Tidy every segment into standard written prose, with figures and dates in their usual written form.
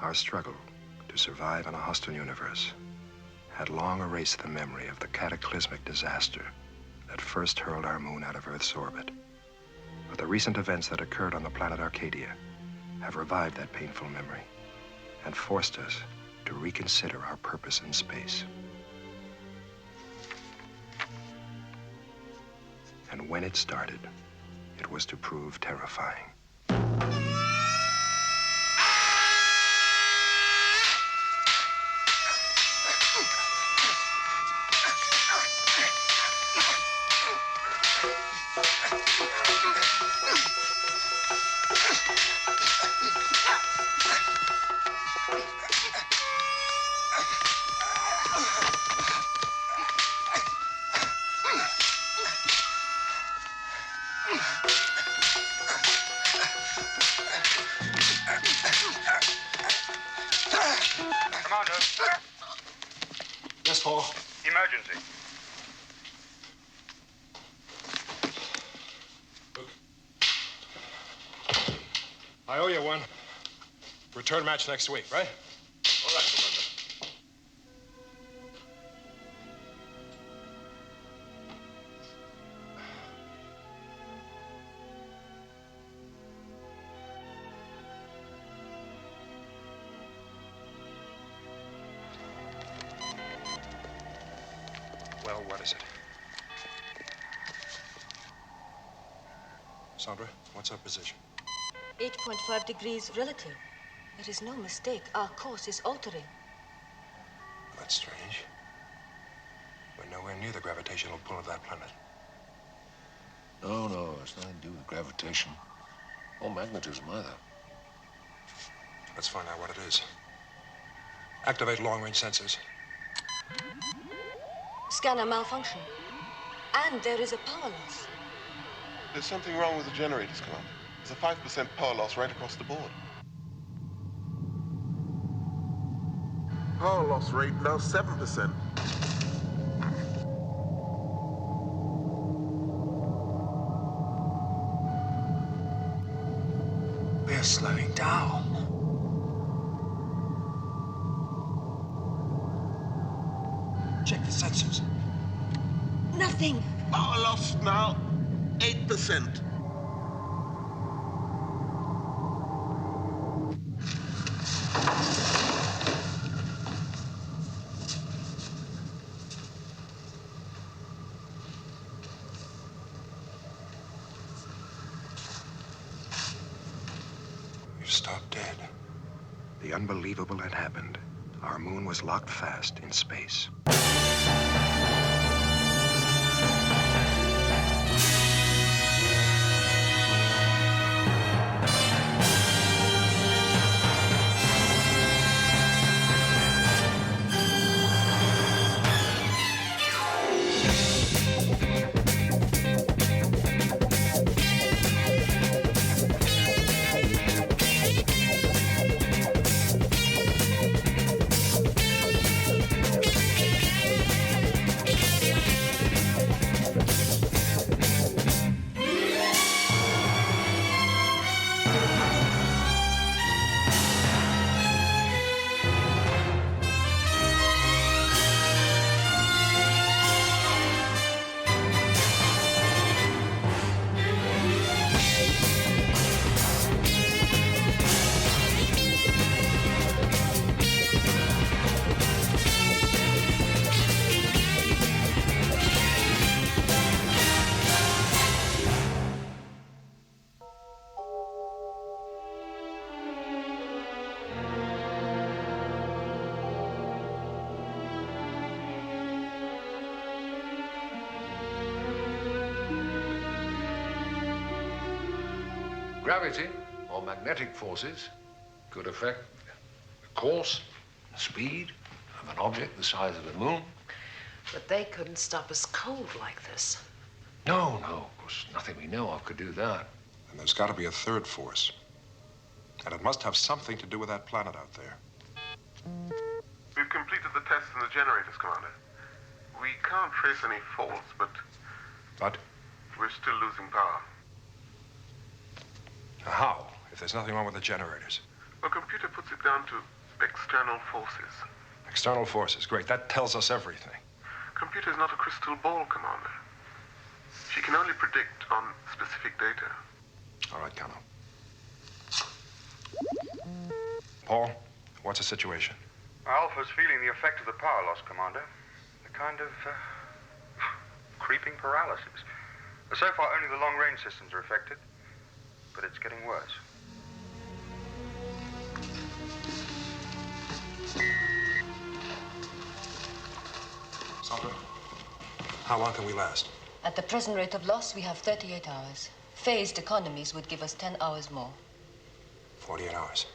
Our struggle to survive in a hostile universe had long erased the memory of the cataclysmic disaster that first hurled our moon out of Earth's orbit. But the recent events that occurred on the planet Arkadia have revived that painful memory and forced us to reconsider our purpose in space. And when it started, it was to prove terrifying. Yes, Paul. Emergency. Luke. I owe you one. Return match next week, right? All right, Commander. Well, what is it? Sandra, what's our position? 8.5 degrees relative. There is no mistake. Our course is altering. Well, that's strange. We're nowhere near the gravitational pull of that planet. No, it's nothing to do with gravitation. Or magnetism either. Let's find out what it is. Activate long-range sensors. Scanner malfunction. And there is a power loss. There's something wrong with the generators, Commander. There's a 5% power loss right across the board. Power loss rate now 7%. We're slowing down. Check the sensors. Nothing. Power loss now 8%. We've stopped dead. The unbelievable had happened. Our moon was locked fast in space. Gravity, or magnetic forces, could affect the course, the speed of an object the size of the moon. But they couldn't stop us cold like this. No, of course, nothing we know of could do that. And there's got to be a third force. And it must have something to do with that planet out there. We've completed the tests in the generators, Commander. We can't trace any faults, but But? we're still losing power. How? If there's nothing wrong with the generators? Well, computer puts it down to External forces. External forces. Great. That tells us everything. Computer's not a crystal ball, Commander. She can only predict on specific data. All right, Cano. Paul, what's the situation? Alpha's feeling the effect of the power loss, Commander. A kind of creeping paralysis. So far, only the long-range systems are affected, but it's getting worse. Sandra, how long can we last? At the present rate of loss, we have 38 hours. Phased economies would give us 10 hours more. 48 hours.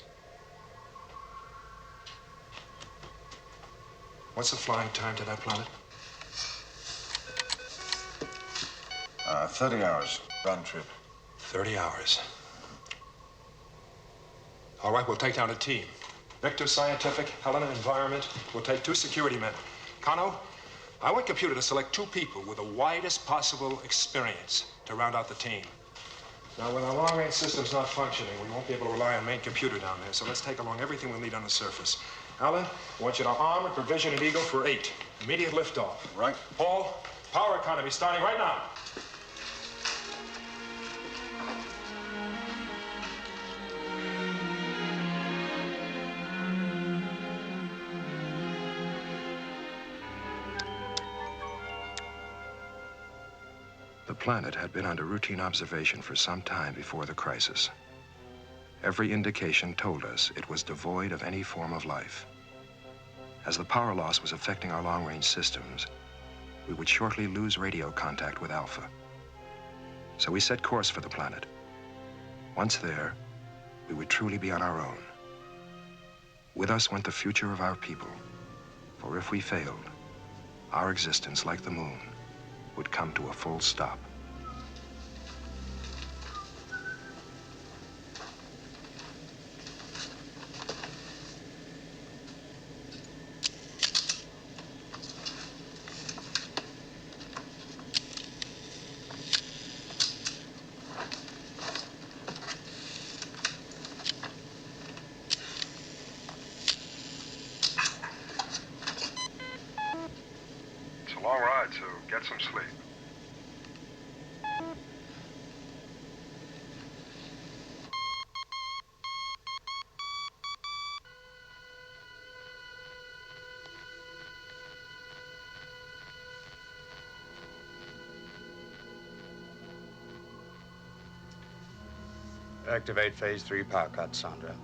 What's the flying time to that planet? 30 hours, round trip. 30 hours. All right, we'll take down a team. Victor, scientific, Helena, environment. We'll take 2 security men. Kano, I want computer to select 2 people with the widest possible experience to round out the team. Now, when our long-range system's not functioning, we won't be able to rely on main computer down there, so let's take along everything we'll need on the surface. Alan, I want you to arm and provision an Eagle for 8. Immediate liftoff. Right. Paul, power economy starting right now. The planet had been under routine observation for some time before the crisis. Every indication told us it was devoid of any form of life. As the power loss was affecting our long-range systems, we would shortly lose radio contact with Alpha. So we set course for the planet. Once there, we would truly be on our own. With us went the future of our people, for if we failed, our existence, like the moon, would come to a full stop. It's a long ride, so get some sleep. Activate phase 3 power cut, Sandra.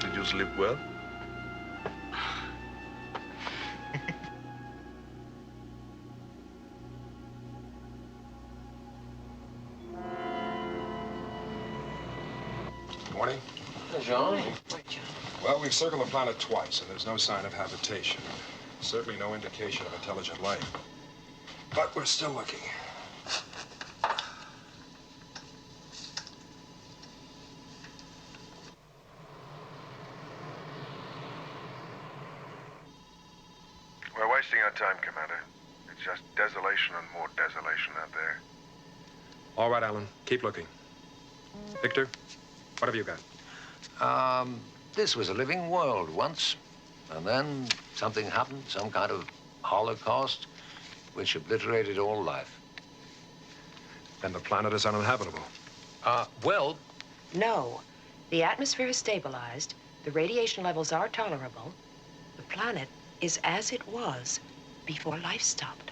Did you sleep well? Morning. Jean? Well, we've circled the planet twice, and there's no sign of habitation. Certainly no indication of intelligent life. But we're still looking. We're wasting our time, Commander. It's just desolation and more desolation out there. All right, Alan. Keep looking. Victor, what have you got? This was a living world once, and then something happened, some kind of holocaust, which obliterated all life. Then the planet is uninhabitable. Well, No. The atmosphere is stabilized. The radiation levels are tolerable. The planet is as it was before life stopped.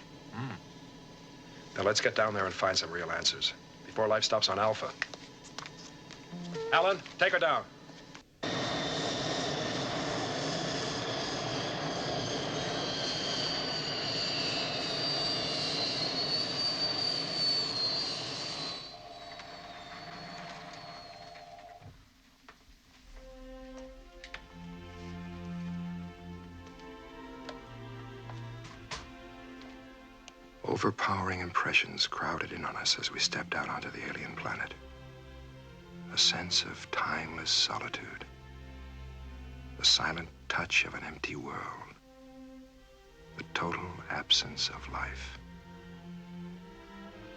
Now let's get down there and find some real answers before life stops on Alpha. Alan, take her down. Overpowering impressions crowded in on us as we stepped out onto the alien planet. A sense of timeless solitude. The silent touch of an empty world. The total absence of life.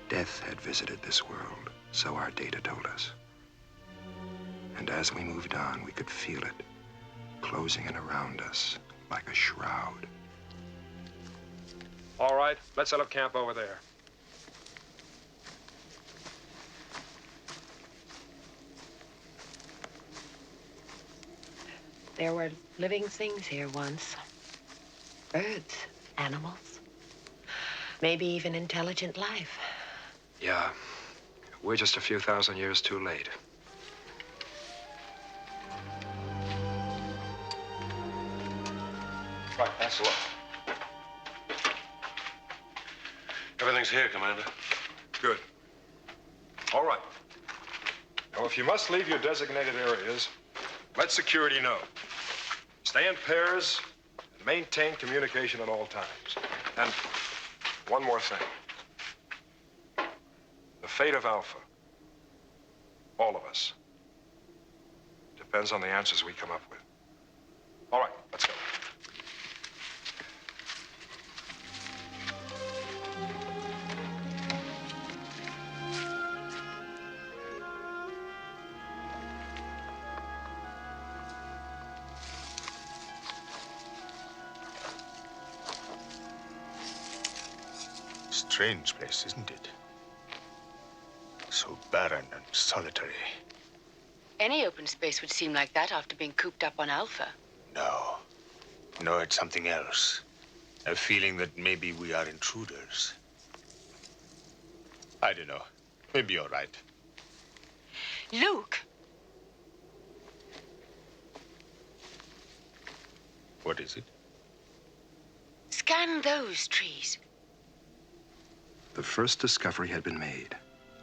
Death had visited this world, so our data told us. And as we moved on, we could feel it, closing in around us like a shroud. All right, let's set up camp over there. There were living things here once. Birds, animals, maybe even intelligent life. Yeah, we're just a few thousand years too late. Right, that's a look. Everything's here, Commander. Good. All right. Now, if you must leave your designated areas, let security know. Stay in pairs and maintain communication at all times. And one more thing. The fate of Alpha, all of us, depends on the answers we come up with. All right, let's go. Strange place, isn't it? So barren and solitary. Any open space would seem like that after being cooped up on Alpha. No. No, it's something else. A feeling that maybe we are intruders. I don't know. Maybe you're right. Luke! What is it? Scan those trees. The first discovery had been made.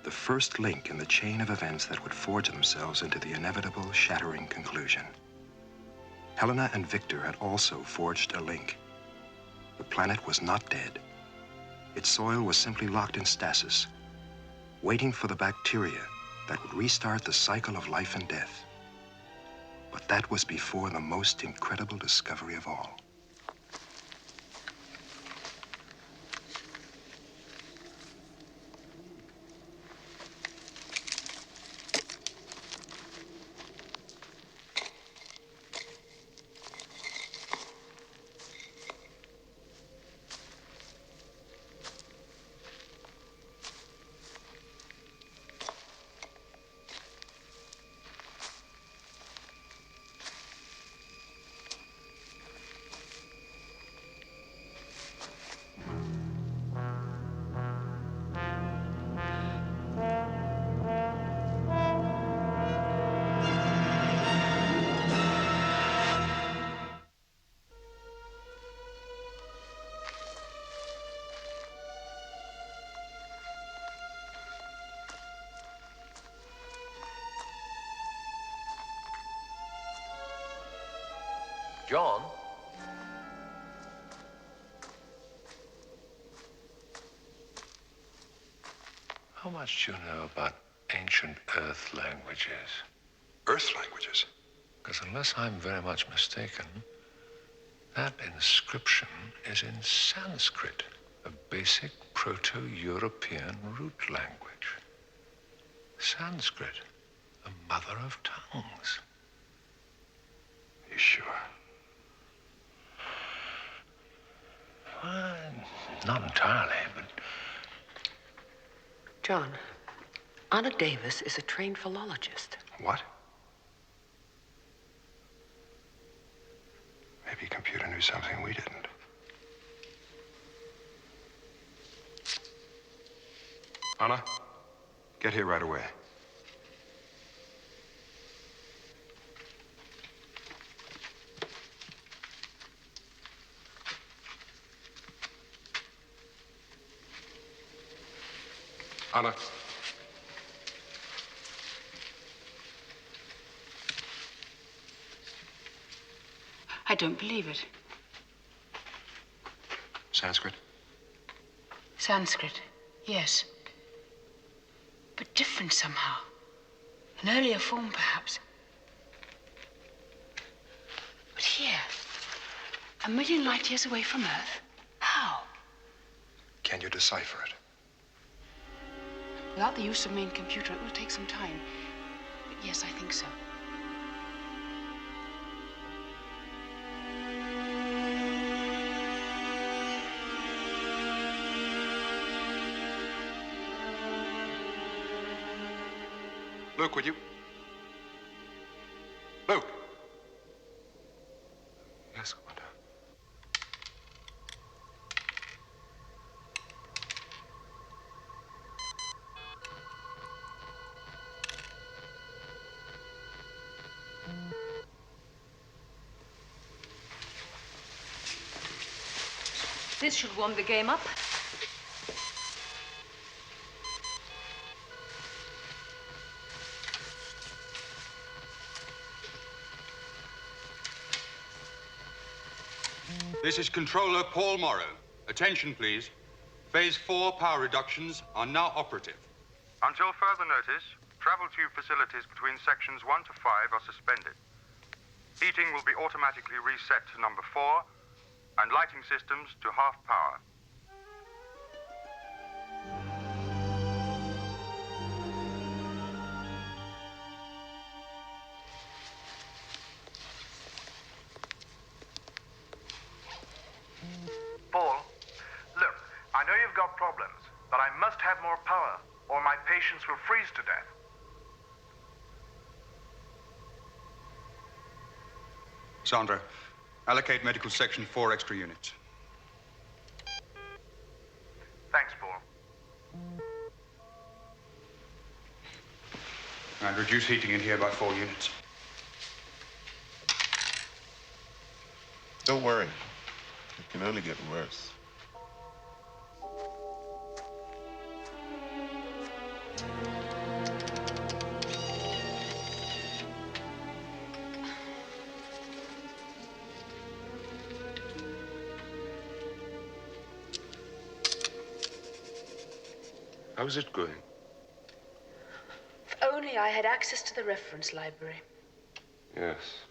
The first link in the chain of events that would forge themselves into the inevitable, shattering conclusion. Helena and Victor had also forged a link. The planet was not dead. Its soil was simply locked in stasis, waiting for the bacteria that would restart the cycle of life and death. But that was before the most incredible discovery of all. John? How much do you know about ancient Earth languages? Earth languages? Because unless I'm very much mistaken, that inscription is in Sanskrit, a basic Proto-European root language. Sanskrit, the mother of tongues. You sure? Well, not entirely, but... John, Anna Davis is a trained philologist. What? Maybe a computer knew something we didn't. Anna, get here right away. Anna. I don't believe it. Sanskrit? Sanskrit, yes. But different somehow. An earlier form, perhaps. But here, 1,000,000 light years away from Earth? How? Can you decipher it? Without the use of main computer, it will take some time. But yes, I think so. Luke, would you? Luke! Yes, Commander. This should warm the game up. This is Controller Paul Morrow. Attention, please. Phase 4 power reductions are now operative. Until further notice, travel tube facilities between sections 1 to 5 are suspended. Heating will be automatically reset to number 4, and lighting systems to half power. Paul, look, I know you've got problems, but I must have more power, or my patients will freeze to death. Sandra, allocate medical section 4 extra units. Thanks, Paul. And reduce heating in here by 4 units. Don't worry. It can only get worse. How's it going? If only I had access to the reference library. Yes.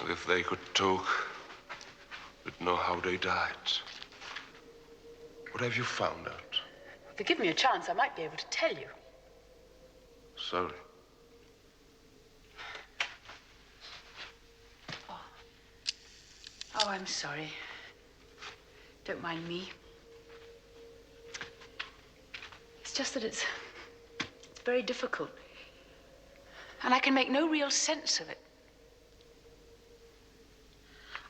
If they could talk, they'd know how they died. What have you found out? If you give me a chance, I might be able to tell you. Sorry. Oh, I'm sorry. Don't mind me. It's just that it's very difficult. And I can make no real sense of it.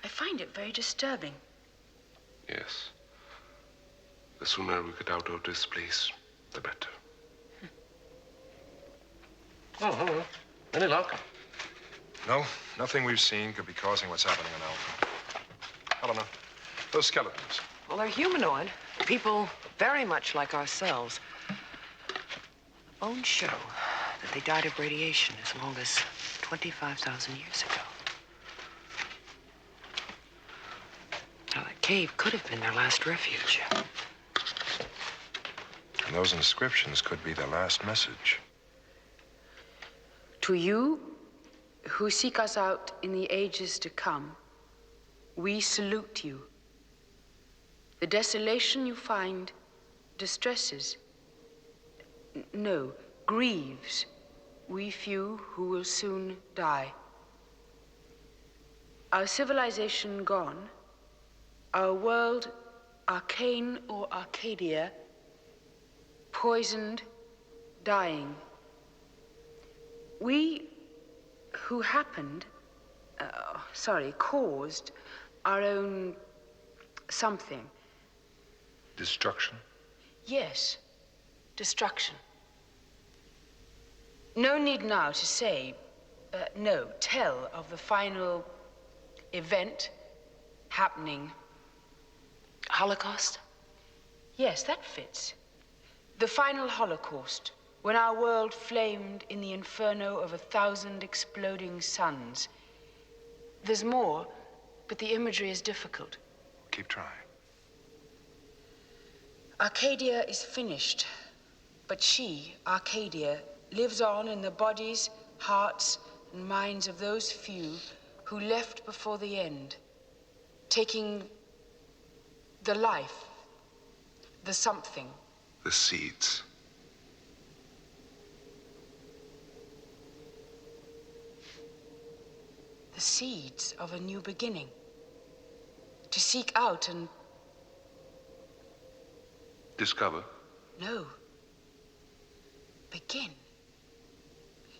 I find it very disturbing. Yes. The sooner we get out of this place, the better. Oh, hello. Any luck? No, nothing we've seen could be causing what's happening in Alpha. Helena, those skeletons. Well, they're humanoid. People very much like ourselves. The bones show that they died of radiation as long as 25,000 years ago. Now, that cave could have been their last refuge. And those inscriptions could be their last message. To you who seek us out in the ages to come, we salute you. The desolation you find distresses, no, grieves we few who will soon die. Our civilization gone, our world, arcane or Arkadia, poisoned, dying. We who caused our own something. Destruction? Yes, destruction. No need now to say, tell of the final event happening. Holocaust? Yes, that fits. The final Holocaust, when our world flamed in the inferno of 1,000 exploding suns. There's more, but the imagery is difficult. Keep trying. Arkadia is finished, but she, Arkadia, lives on in the bodies, hearts, and minds of those few who left before the end, taking the life, the something. The seeds. The seeds of a new beginning. To seek out and... Discover? No. Begin.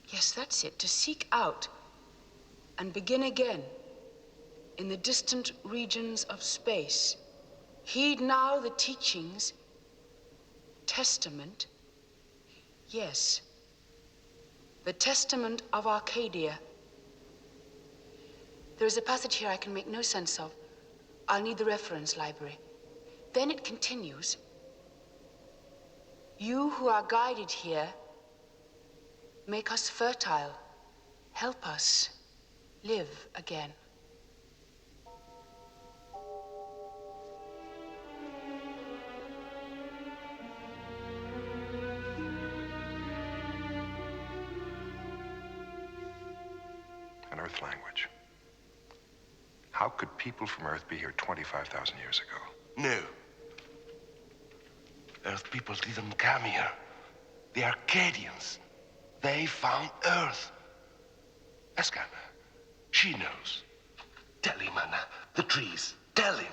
Yes, that's it. To seek out and begin again in the distant regions of space. Heed now the teachings, testament. Yes, the testament of Arkadia. There is a passage here I can make no sense of. I'll need the reference library. Then it continues. You who are guided here, make us fertile. Help us live again. An Earth language. How could people from Earth be here 25,000 years ago? No. Earth people didn't come here. The Arcadians. They found Earth. Ask Anna. She knows. Tell him, Anna. The trees. Tell him.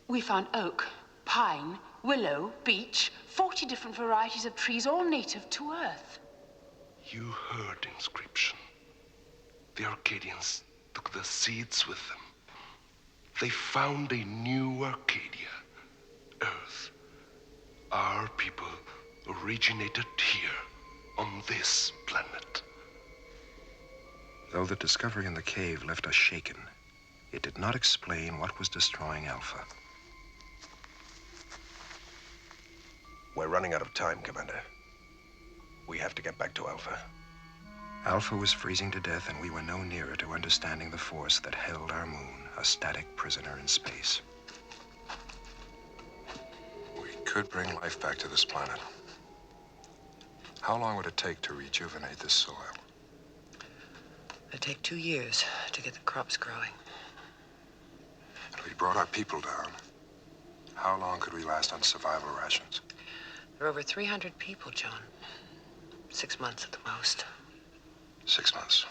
We found oak, pine, willow, beech, 40 different varieties of trees, all native to Earth. You heard inscription. The Arcadians took the seeds with them. They found a new Arcadia, Earth. Our people originated here, on this planet. Though the discovery in the cave left us shaken, it did not explain what was destroying Alpha. We're running out of time, Commander. We have to get back to Alpha. Alpha was freezing to death, and we were no nearer to understanding the force that held our moon, a static prisoner in space. We could bring life back to this planet. How long would it take to rejuvenate this soil? It'd take 2 years to get the crops growing. And we brought our people down. How long could we last on survival rations? There are over 300 people, John. 6 months at the most. 6 months.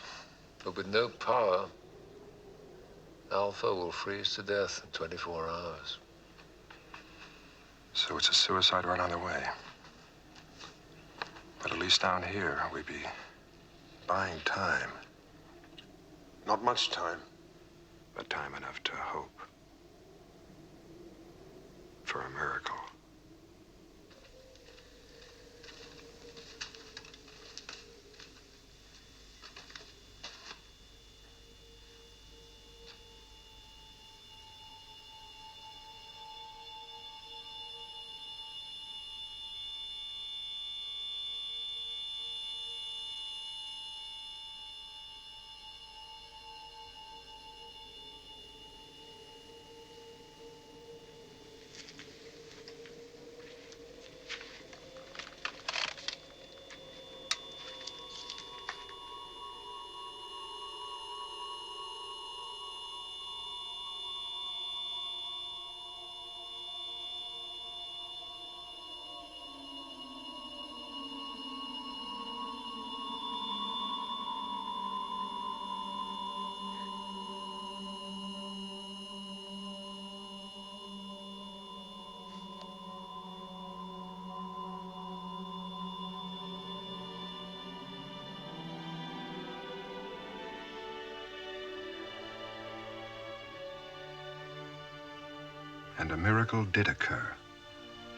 But with no power, Alpha will freeze to death in 24 hours. So it's a suicide run on the way. But at least down here, we'd be buying time. Not much time, but time enough to hope for a miracle. And a miracle did occur,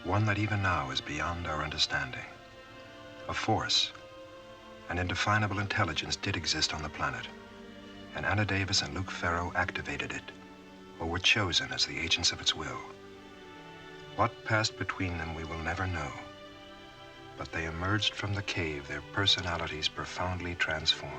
one that even now is beyond our understanding. A force, an indefinable intelligence did exist on the planet, and Anna Davis and Luke Ferro activated it, or were chosen as the agents of its will. What passed between them we will never know, but they emerged from the cave, their personalities profoundly transformed.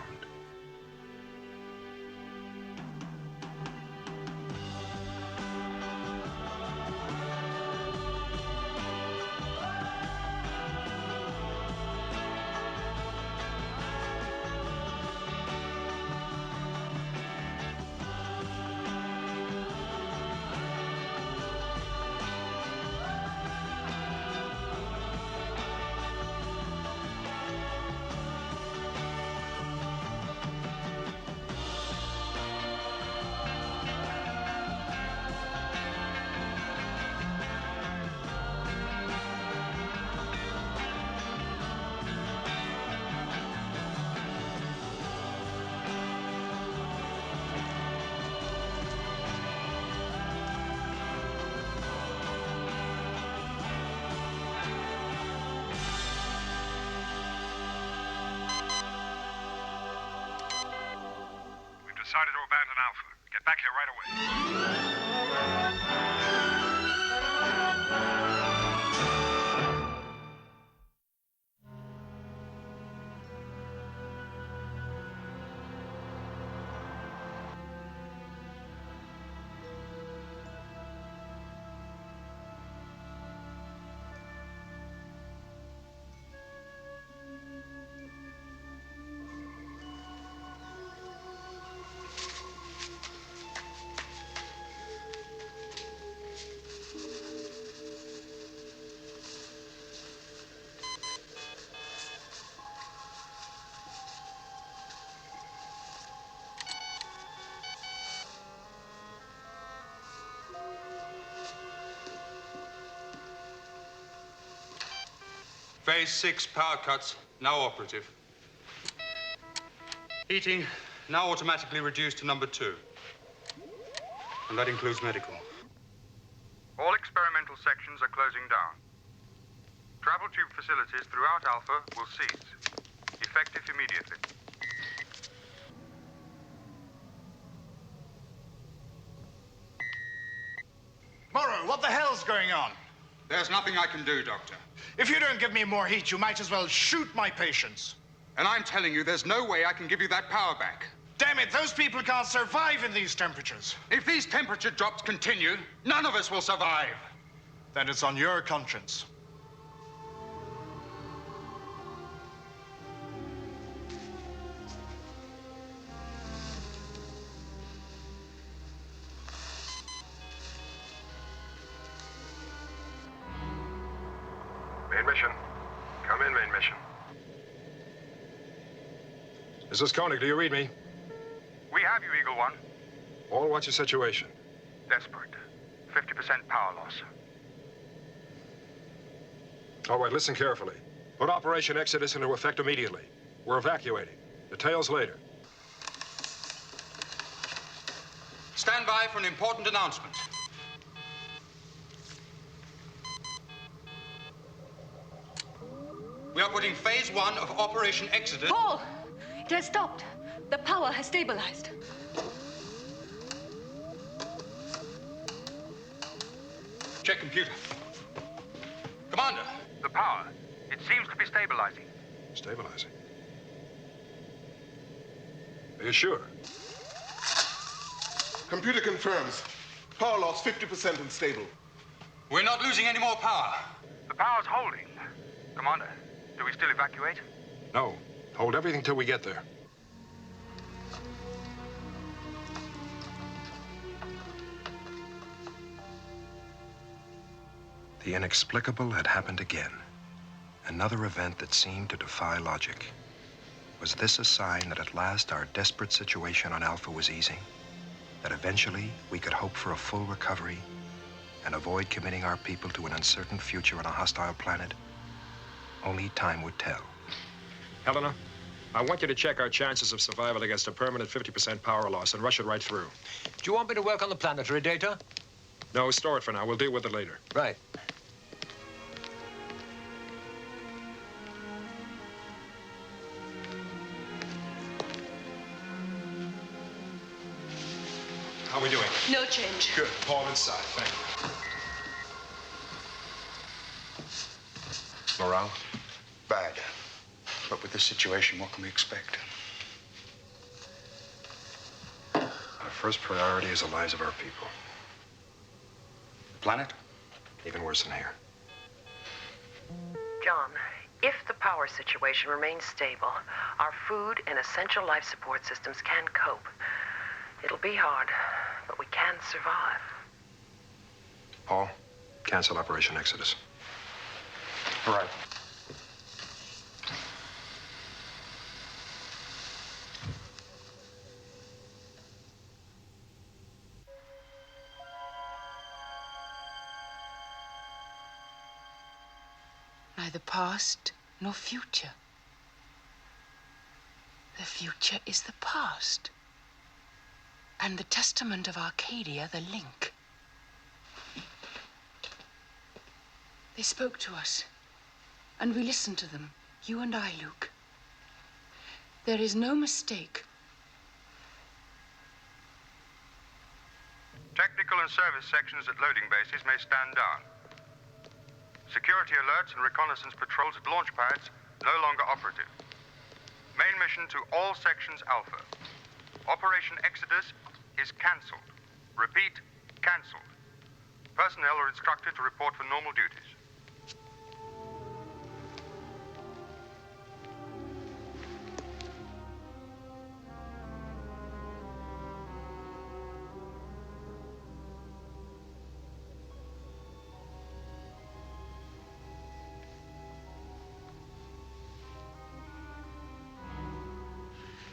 Decided to abandon Alpha. Get back here right away. Phase 6 power cuts now operative. Heating now automatically reduced to number 2. And that includes medical. All experimental sections are closing down. Travel tube facilities throughout Alpha will cease. Effective immediately. Morrow, what the hell's going on? There's nothing I can do, Doctor. If you don't give me more heat, you might as well shoot my patients. And I'm telling you, there's no way I can give you that power back. Damn it, those people can't survive in these temperatures. If these temperature drops continue, none of us will survive. Then it's on your conscience. Main mission. Come in, main mission. This is Koenig. Do you read me? We have you, Eagle One. All, what's your situation? Desperate. 50% power loss. All right, listen carefully. Put Operation Exodus into effect immediately. We're evacuating. Details later. Stand by for an important announcement. We are putting Phase 1 of Operation Exodus... Paul! It has stopped. The power has stabilized. Check computer. Commander. The power. It seems to be stabilizing. Stabilizing? Are you sure? Computer confirms. Power loss 50% and stable. We're not losing any more power. The power's holding. Commander, do we still evacuate? No. Hold everything till we get there. The inexplicable had happened again. Another event that seemed to defy logic. Was this a sign that at last our desperate situation on Alpha was easing? That eventually we could hope for a full recovery and avoid committing our people to an uncertain future on a hostile planet? Only time would tell. Helena, I want you to check our chances of survival against a permanent 50% power loss and rush it right through. Do you want me to work on the planetary data? No, store it for now. We'll deal with it later. Right. How are we doing? No change. Good. Paul inside. Thank you. Morale? Bad. But with this situation, what can we expect? Our first priority is the lives of our people. The planet? Even worse than here. John, if the power situation remains stable, our food and essential life support systems can cope. It'll be hard, but we can survive. Paul, cancel Operation Exodus. Right. Neither past nor future. The future is the past. And the testament of Arkadia, the link. They spoke to us, and we listened to them, you and I, Luke. There is no mistake. Technical and service sections at loading bases may stand down. Security alerts and reconnaissance patrols at launch pads no longer operative. Main mission to all sections Alpha. Operation Exodus is cancelled. Repeat, cancelled. Personnel are instructed to report for normal duties.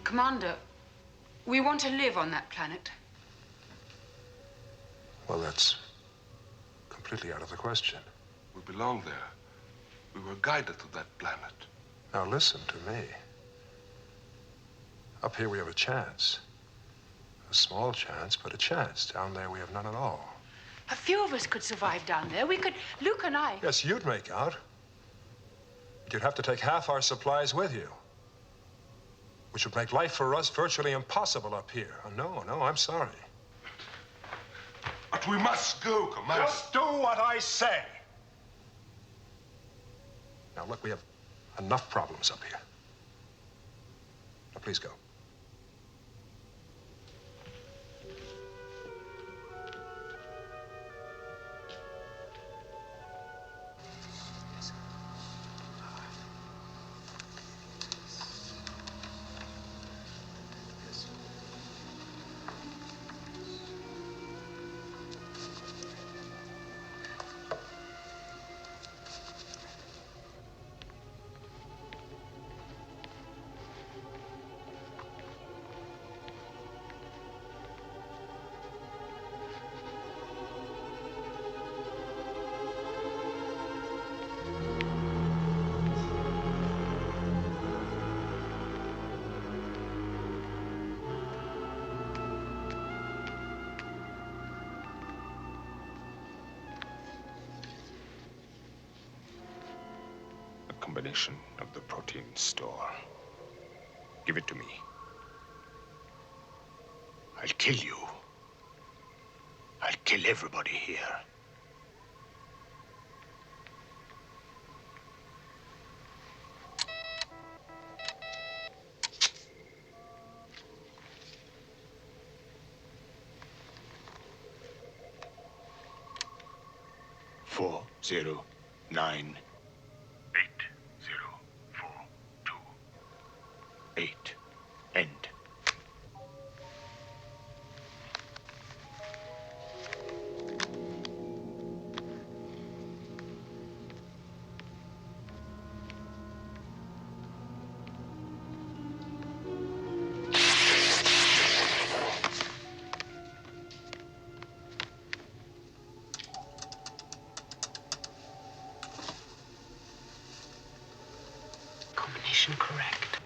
Commander, we want to live on that planet. Well, that's completely out of the question. We belong there. We were guided to that planet. Now listen to me. Up here we have a chance. A small chance, but a chance. Down there we have none at all. A few of us could survive down there. We could, Luke and I. Yes, you'd make out. But you'd have to take half our supplies with you, which would make life for us virtually impossible up here. Oh, no, I'm sorry. But we must go, Commander. Just do what I say. Now, look, we have enough problems up here. Now, please go. Combination of the protein store. Give it to me. I'll kill you. I'll kill everybody here. Four, 0, 9, 8. End. Combination correct.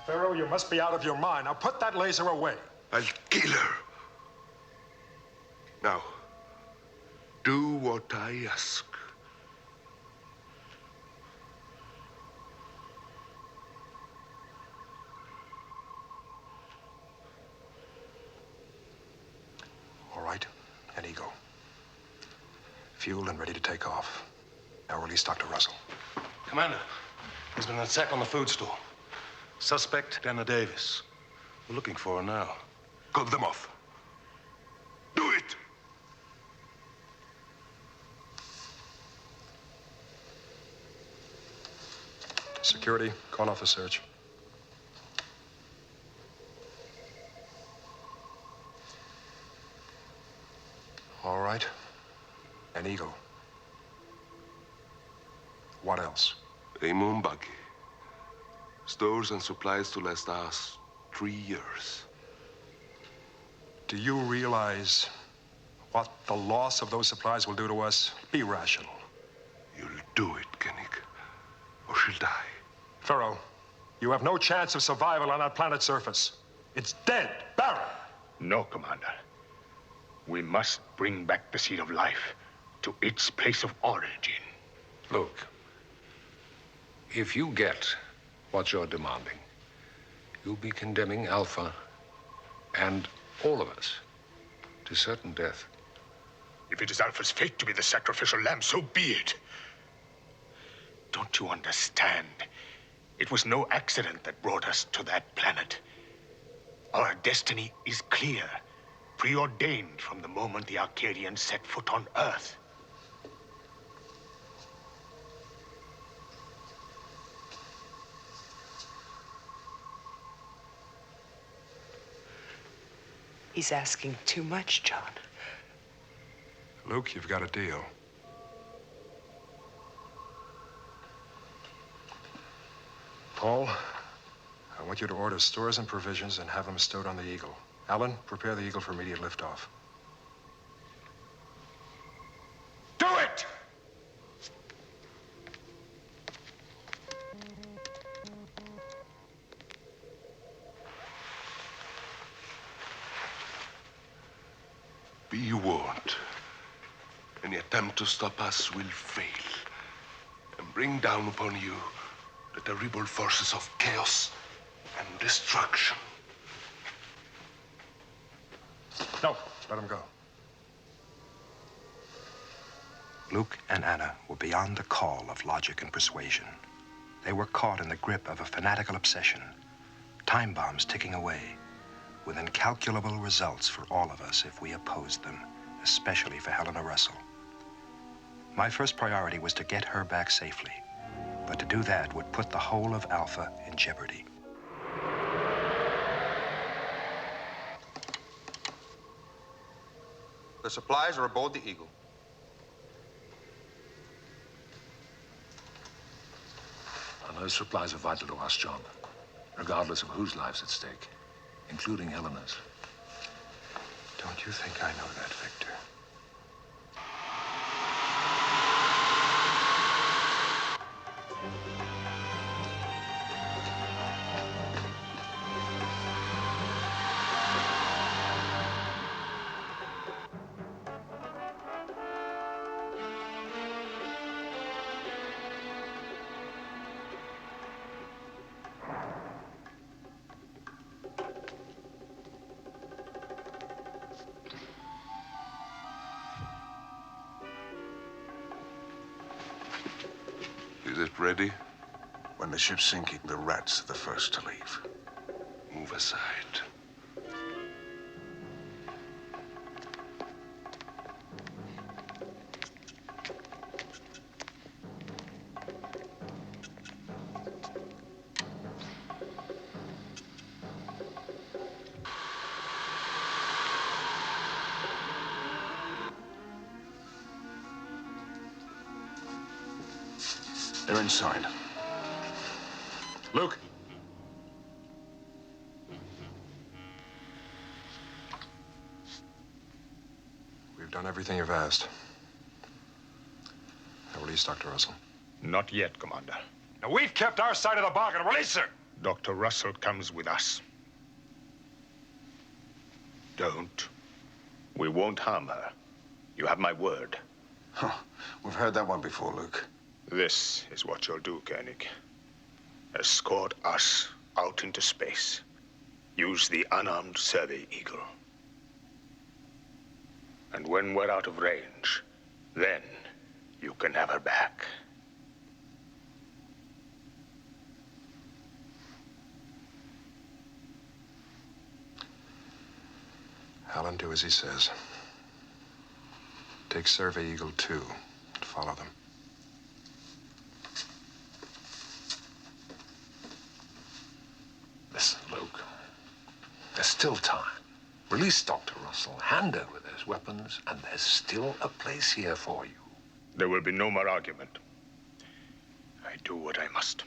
Pharaoh, you must be out of your mind. Now put that laser away. I'll kill her. Now, do what I ask. All right, an Eagle. Fueled and ready to take off. Now release Dr. Russell. Commander, there's been an attack on the food store. Suspect, Dana Davis. We're looking for her now. Cut them off. Do it! Security, call off the search. All right. An Eagle. What else? A moon buggy. Stores and supplies to last us 3 years. Do you realize what the loss of those supplies will do to us? Be rational. You'll do it, Koenig, or she'll die. Pharaoh, you have no chance of survival on that planet's surface. It's dead, barren. No, Commander. We must bring back the seed of life to its place of origin. Look, if you get what you're demanding, you'll be condemning Alpha and all of us to certain death. If it is Alpha's fate to be the sacrificial lamb, so be it. Don't you understand? It was no accident that brought us to that planet. Our destiny is clear, preordained from the moment the Arcadians set foot on Earth. He's asking too much, John. Luke, you've got a deal. Paul, I want you to order stores and provisions and have them stowed on the Eagle. Alan, prepare the Eagle for immediate liftoff. Do it! Be warned. Any attempt to stop us will fail and bring down upon you the terrible forces of chaos and destruction. No, let him go. Luke and Anna were beyond the call of logic and persuasion. They were caught in the grip of a fanatical obsession. Time bombs ticking away, with incalculable results for all of us if we opposed them, especially for Helena Russell. My first priority was to get her back safely, but to do that would put the whole of Alpha in jeopardy. The supplies are aboard the Eagle. And those supplies are vital to us, John, regardless of whose life's at stake, including Helena's. Don't you think I know that, Victor? Is it ready? When the ship's sinking, the rats are the first to leave. Move aside. They're inside. Luke! We've done everything you've asked. Now release Dr. Russell. Not yet, Commander. Now, we've kept our side of the bargain. Release her! Dr. Russell comes with us. Don't. We won't harm her. You have my word. Huh. We've heard that one before, Luke. This is what you'll do, Koenig. Escort us out into space. Use the unarmed survey eagle. And when we're out of range, then you can have her back. Alan, do as he says. Take Survey Eagle 2 and follow them. Listen, Luke. There's still time. Release Dr. Russell, hand over those weapons, and there's still a place here for you. There will be no more argument. I do what I must.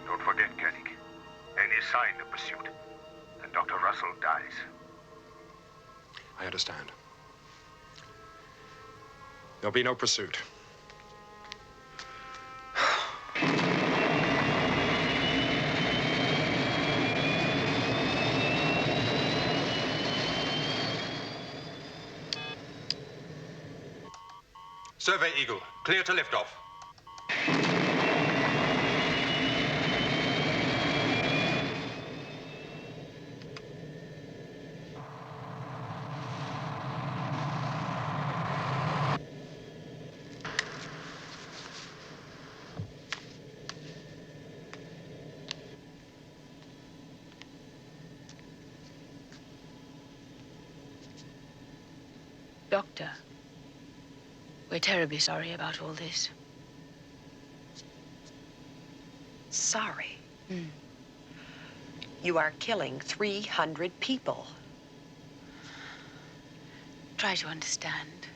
Don't forget, Koenig. Any sign of pursuit, and Dr. Russell dies. I understand. There'll be no pursuit. Survey Eagle, clear to liftoff. Doctor, we're terribly sorry about all this. Sorry? You are killing 300 people. Try to understand.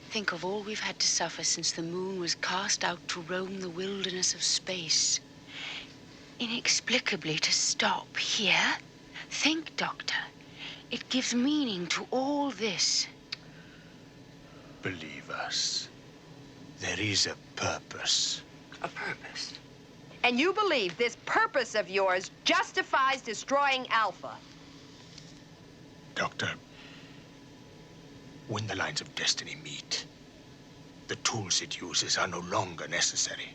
Think of all we've had to suffer since the moon was cast out to roam the wilderness of space. Inexplicably to stop here? Think, Doctor. It gives meaning to all this. Believe us. There is a purpose. A purpose? And you believe this purpose of yours justifies destroying Alpha? Doctor, when the lines of destiny meet, the tools it uses are no longer necessary.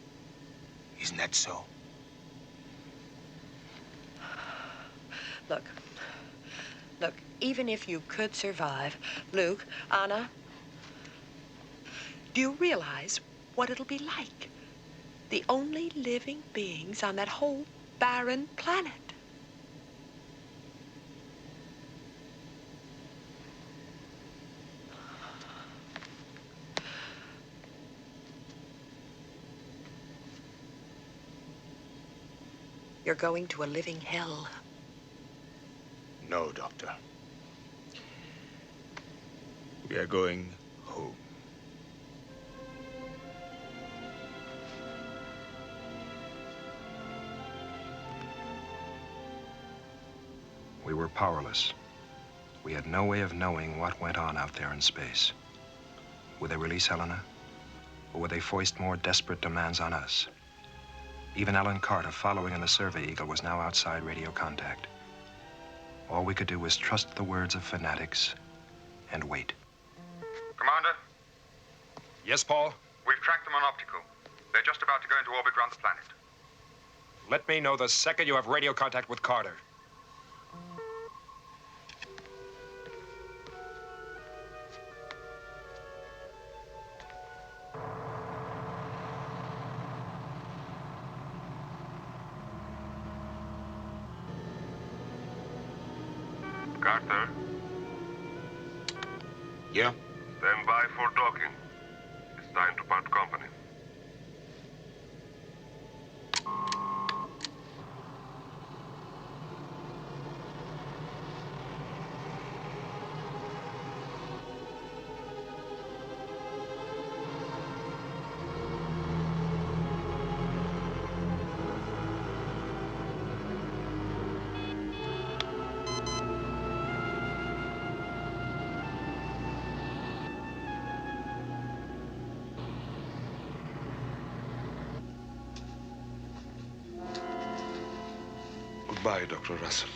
Isn't that so? Look, even if you could survive, Luke, Anna, do you realize what it'll be like? The only living beings on that whole barren planet. You're going to a living hell. No, Doctor. We are going home. We were powerless. We had no way of knowing what went on out there in space. Would they release Helena? Or would they foist more desperate demands on us? Even Alan Carter, following in the Survey Eagle, was now outside radio contact. All we could do was trust the words of fanatics and wait. Commander? Yes, Paul? We've tracked them on optical. They're just about to go into orbit around the planet. Let me know the second you have radio contact with Carter. Carter? Yeah? Stand by for docking. It's time to part company. Goodbye, Dr. Russell.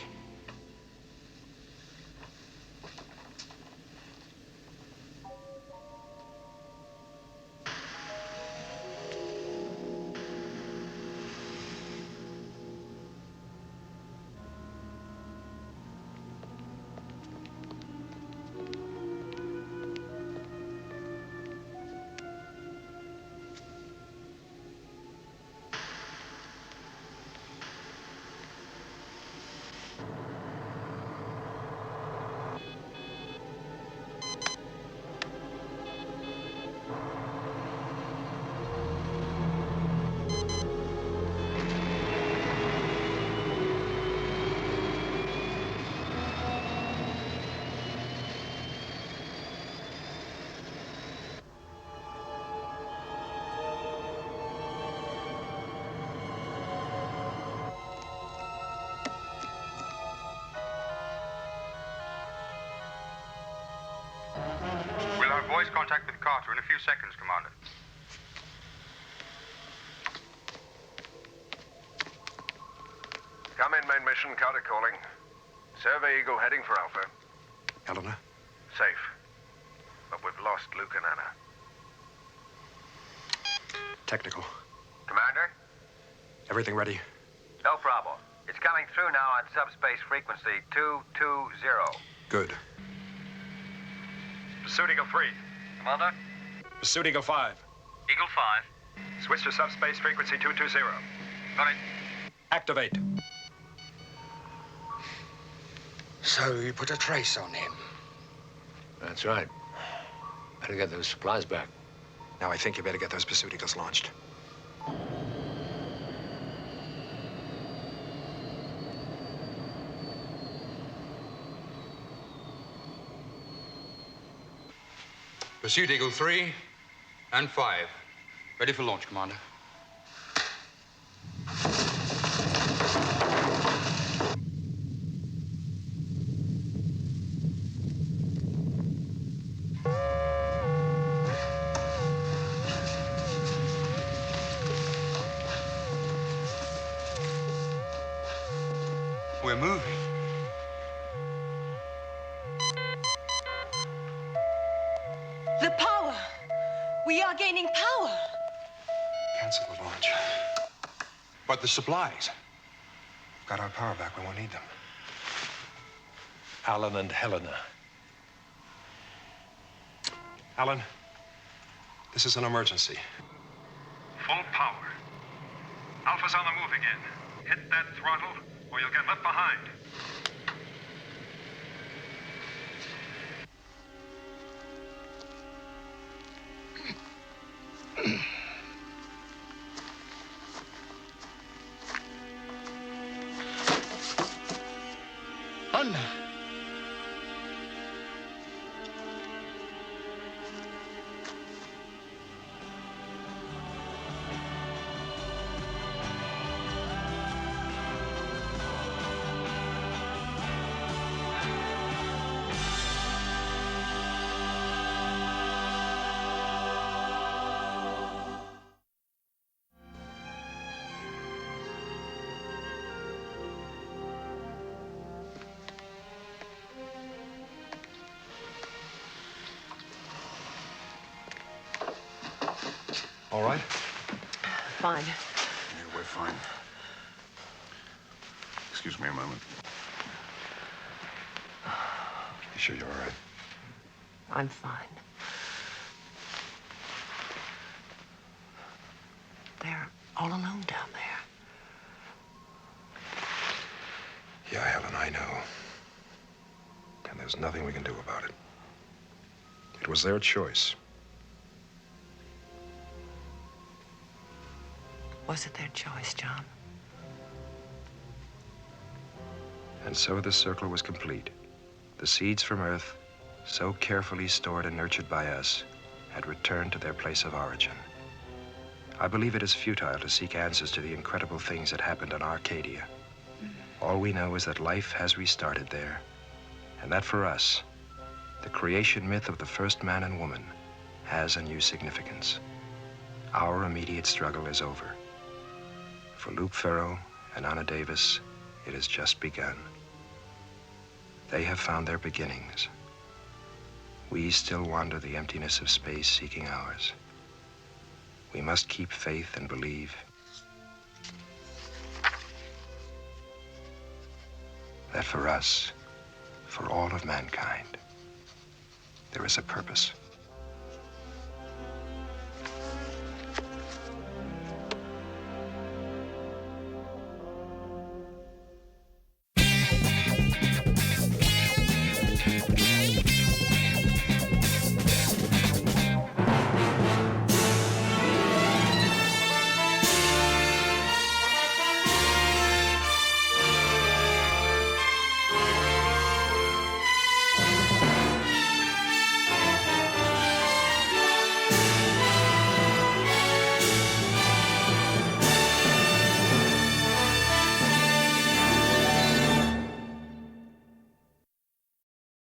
We'll have voice contact with Carter in a few seconds, Commander. Come in, main mission. Carter calling. Survey Eagle heading for Alpha. Helena? Safe. But we've lost Luke and Anna. Technical. Commander? Everything ready? No problem. It's coming through now on subspace frequency 220. Good. Pursuit Eagle 3. Commander? Pursuit Eagle 5. Eagle 5. Switch to subspace frequency 220. Got it. Activate. So you put a trace on him? That's right. Better get those supplies back. Now I think you better get those Pursuit Eagles launched. Pursuit Eagle 3 and 5. Ready for launch, Commander. We're moving. The power! We are gaining power! Cancel the launch. But the supplies. Got our power back. We won't need them. Alan and Helena. Alan, this is an emergency. Full power. Alpha's on the move again. Hit that throttle, or you'll get left behind. Anna! All right? Fine. Yeah, we're fine. Excuse me a moment. You sure you're all right? I'm fine. They're all alone down there. Yeah, Helen, I know. And there's nothing we can do about it. It was their choice. Was it their choice, John? And so the circle was complete. The seeds from Earth, so carefully stored and nurtured by us, had returned to their place of origin. I believe it is futile to seek answers to the incredible things that happened on Arkadia. All we know is that life has restarted there, and that for us, the creation myth of the first man and woman has a new significance. Our immediate struggle is over. For Luke Ferro and Anna Davis, It has just begun. They have found their beginnings. We still wander the emptiness of space, seeking ours. We must keep faith and believe that for us, for all of mankind, there is a purpose.